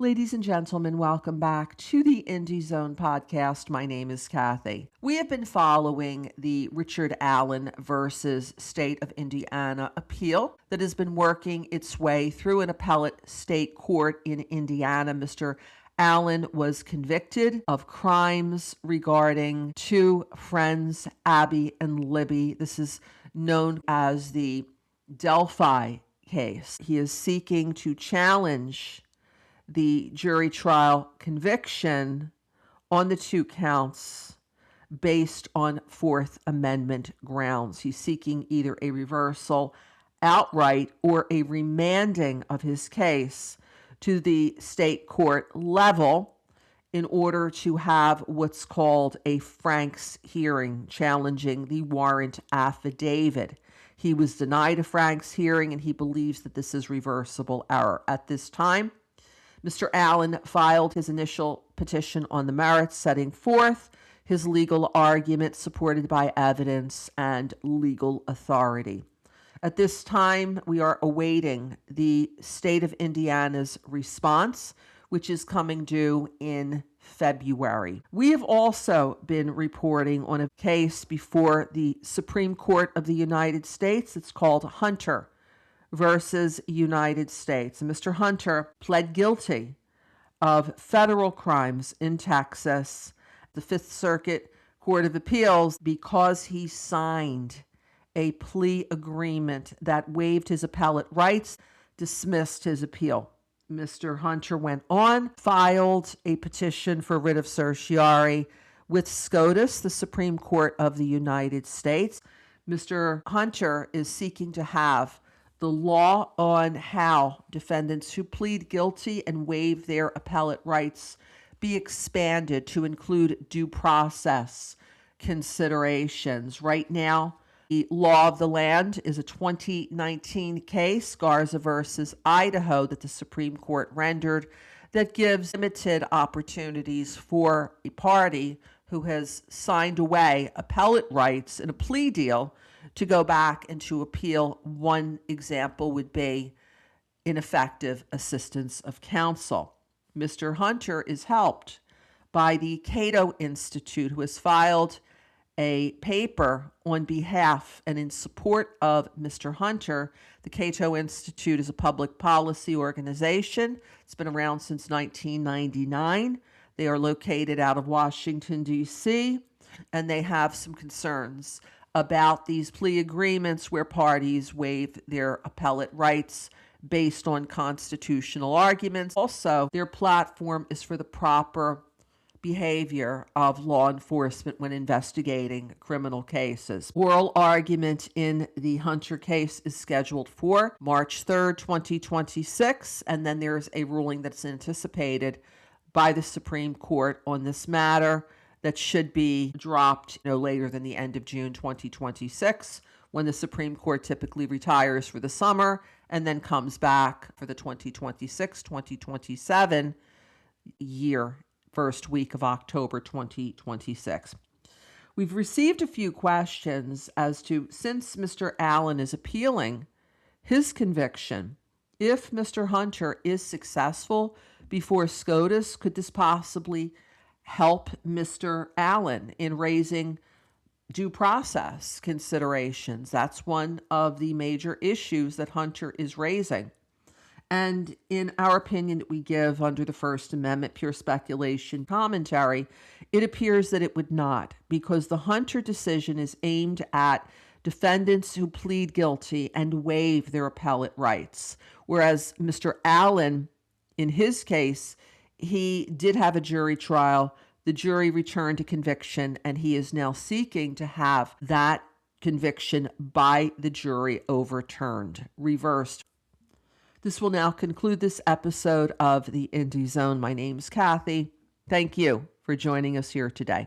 Ladies and gentlemen, welcome back to the Indie Zone podcast. My name is Kathy. We have been following the Richard Allen versus State of Indiana appeal that has been working its way through an appellate state court in Indiana. Mr. Allen was convicted of crimes regarding two friends, Abby and Libby. This is known as the DelphI case. He is seeking to challenge the jury trial conviction on the two counts based on Fourth Amendment grounds. He's seeking either a reversal outright or a remanding of his case to the state court level in order to have what's called a Franks hearing, challenging the warrant affidavit. He was denied a Franks hearing, and he believes that this is reversible error. At this time, Mr. Allen filed his initial petition on the merits, setting forth his legal argument supported by evidence and legal authority. At this time, we are awaiting the state of Indiana's response, which is coming due in February. We have also been reporting on a case before the Supreme Court of the United States. It's called Hunter versus United States. And Mr. Hunter pled guilty of federal crimes in Texas, the Fifth Circuit Court of Appeals, because he signed a plea agreement that waived his appellate rights, dismissed his appeal. Mr. Hunter went on, filed a petition for writ of certiorari with SCOTUS, the Supreme Court of the United States. Mr. Hunter is seeking to have the law on how defendants who plead guilty and waive their appellate rights be expanded to include due process considerations. Right now, the law of the land is a 2019 case, Garza versus Idaho, that the Supreme Court rendered, that gives limited opportunities for a party who has signed away appellate rights in a plea deal to go back and to appeal. One example would be ineffective assistance of counsel. Mr. Hunter is helped by the Cato Institute, who has filed a paper on behalf and in support of Mr. Hunter. The Cato Institute is a public policy organization. It's been around since 1999. They are located out of Washington, D.C., and they have some concerns about these plea agreements where parties waive their appellate rights based on constitutional arguments. Also, their platform is for the proper behavior of law enforcement when investigating criminal cases. Oral argument in the Hunter case is scheduled for March 3rd, 2026, and then there's a ruling that's anticipated by the Supreme Court on this matter that should be dropped no later than the end of June 2026, when the Supreme Court typically retires for the summer and then comes back for the 2026-2027 year, first week of October 2026. We've received a few questions as to, since Mr. Allen is appealing his conviction, if Mr. Hunter is successful before SCOTUS, could this possibly help Mr. Allen in raising due process considerations? That's one of the major issues that Hunter is raising. And in our opinion that we give under the First Amendment, pure speculation commentary, it appears that it would not, because the Hunter decision is aimed at defendants who plead guilty and waive their appellate rights. Whereas Mr. Allen, in his case, he did have a jury trial. The jury returned a conviction, and he is now seeking to have that conviction by the jury overturned, reversed. This will now conclude this episode of the Indie Zone. My name's Kathy. Thank you for joining us here today.